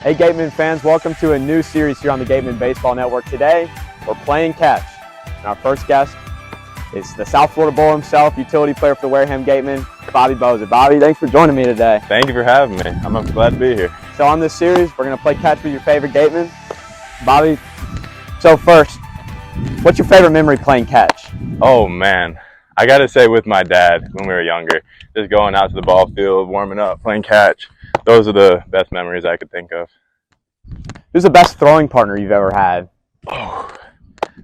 Hey Gatemen fans, welcome to a new series here on the Gatemen Baseball Network. Today, we're playing catch. And our first guest is the South Florida Bull himself, utility player for the Wareham Gatemen, Bobby Boser. Bobby, thanks for joining me today. Thank you for having me. I'm glad to be here. So on this series, we're going to play catch with your favorite Gatemen. Bobby, so first, what's your favorite memory playing catch? Oh man, I got to say with my dad when we were younger, just going out to the ball field, warming up, playing catch. Those are the best memories I could think of. Who's the best throwing partner you've ever had? Oh,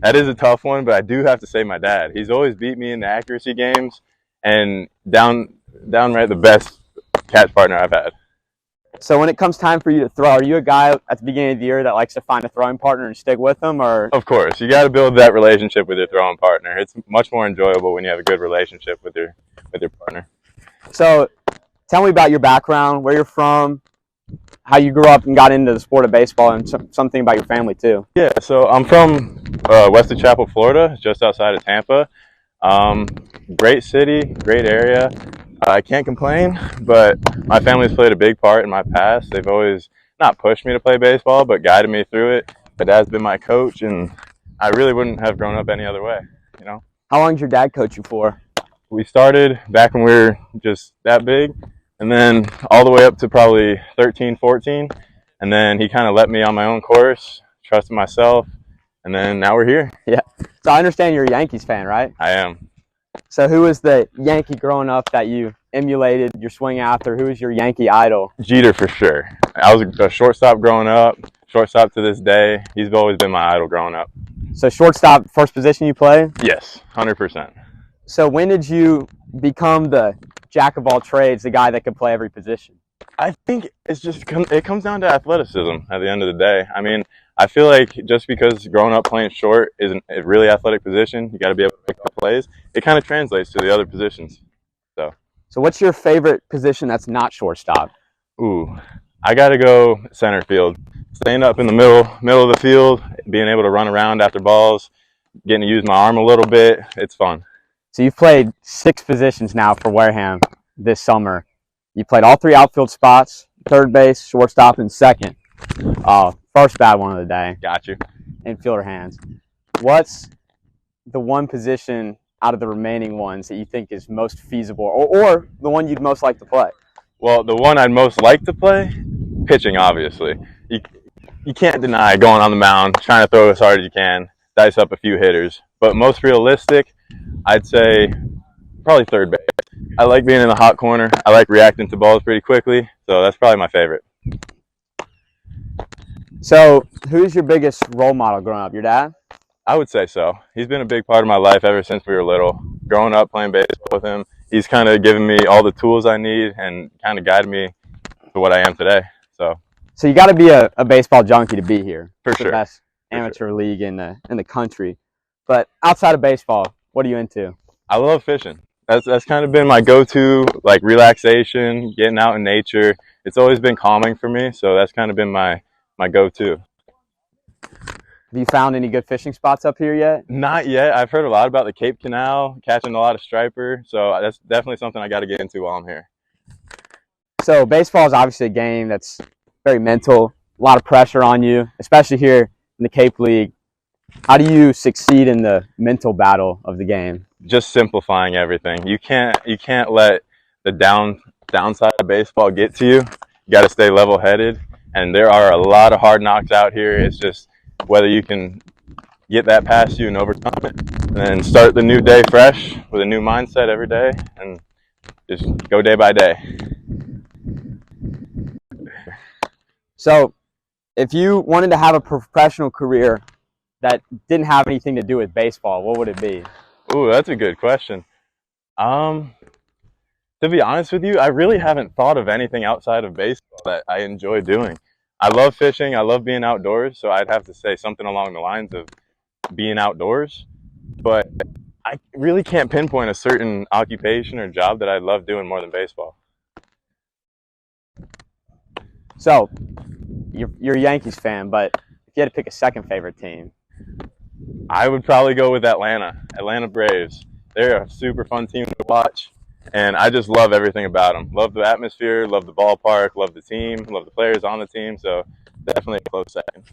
that is a tough one, but I do have to say my dad. He's always beat me in the accuracy games, and downright the best catch partner I've had. So when it comes time for you to throw, are you a guy at the beginning of the year that likes to find a throwing partner and stick with them, or? Of course, you got to build that relationship with your throwing partner. It's much more enjoyable when you have a good relationship with your partner. So tell me about your background, where you're from, how you grew up and got into the sport of baseball, and something about your family too. Yeah, so I'm from west of Chapel, Florida, just outside of Tampa. Great city, great area. I can't complain, but my family's played a big part in my past. They've always not pushed me to play baseball, but guided me through it. My dad's been my coach, and I really wouldn't have grown up any other way, you know? How long did your dad coach you for? We started back when we were just that big, and then all the way up to probably 13, 14. And then he kind of let me on my own course, trusted myself, and then now we're here. Yeah. So I understand you're a Yankees fan, right? I am. So who was the Yankee growing up that you emulated your swing after? Who was your Yankee idol? Jeter for sure. I was a shortstop growing up, shortstop to this day. He's always been my idol growing up. So shortstop, first position you played? Yes, 100%. So when did you become the jack of all trades, the guy that could play every position? I think it comes down to athleticism at the end of the day. I mean, I feel like just because growing up playing short isn't a really athletic position, you got to be able to pick up plays. It kind of translates to the other positions. So what's your favorite position that's not shortstop? Ooh, I got to go center field. Staying up in the middle of the field, being able to run around after balls, getting to use my arm a little bit. It's fun. So you've played 6 positions now for Wareham this summer. You played all 3 outfield spots, third base, shortstop, and second. First bad one of the day. Got you. Infielder hands. What's the one position out of the remaining ones that you think is most feasible, or the one you'd most like to play? Well, the one I'd most like to play, pitching, obviously. You can't deny going on the mound, trying to throw as hard as you can, dice up a few hitters. But most realistic, I'd say probably third base. I like being in the hot corner. I like reacting to balls pretty quickly, so that's probably my favorite. So who's your biggest role model growing up? Your dad? I would say so. He's been a big part of my life ever since we were little. Growing up playing baseball with him, he's kind of given me all the tools I need and kind of guided me to what I am today. So you got to be a baseball junkie to be here. For it's sure. The best amateur league in the country. But outside of baseball, what are you into? I love fishing. That's kind of been my go-to, like relaxation, getting out in nature. It's always been calming for me, so that's kind of been my go-to. Have you found any good fishing spots up here yet? Not yet. I've heard a lot about the Cape Canal, catching a lot of striper, so that's definitely something I got to get into while I'm here. So baseball is obviously a game that's very mental, a lot of pressure on you, especially here in the Cape League. How do you succeed in the mental battle of the game? Just simplifying everything. You can't let the downside of baseball get to you. You got to stay level-headed, and there are a lot of hard knocks out here. It's just whether you can get that past you and overcome it, and then start the new day fresh with a new mindset every day, and just go day by day. So if you wanted to have a professional career that didn't have anything to do with baseball, what would it be? Ooh, that's a good question. To be honest with you, I really haven't thought of anything outside of baseball that I enjoy doing. I love fishing. I love being outdoors, so I'd have to say something along the lines of being outdoors. But I really can't pinpoint a certain occupation or job that I love doing more than baseball. So you're a Yankees fan, but if you had to pick a second favorite team? I would probably go with Atlanta Braves. They're a super fun team to watch. and I just love everything about him. Love the atmosphere, love the ballpark, love the team, love the players on the team. So definitely a close second.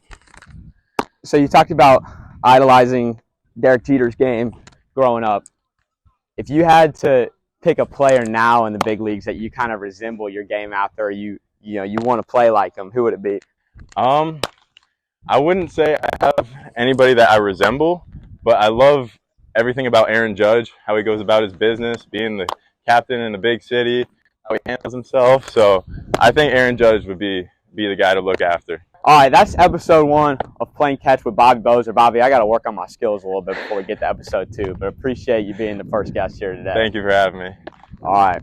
So you talked about idolizing Derek Jeter's game growing up. If you had to pick a player now in the big leagues that you kind of resemble your game after, you want to play like him, who would it be? I wouldn't say I have anybody that I resemble, but I love everything about Aaron Judge, how he goes about his business, being the captain in a big city, how he handles himself. So I think Aaron Judge would be the guy to look after. All right, that's episode 1 of Playin Catch with Bobby Boser. Bobby, I got to work on my skills a little bit before we get to episode 2, but appreciate you being the first guest here today. Thank you for having me. All right.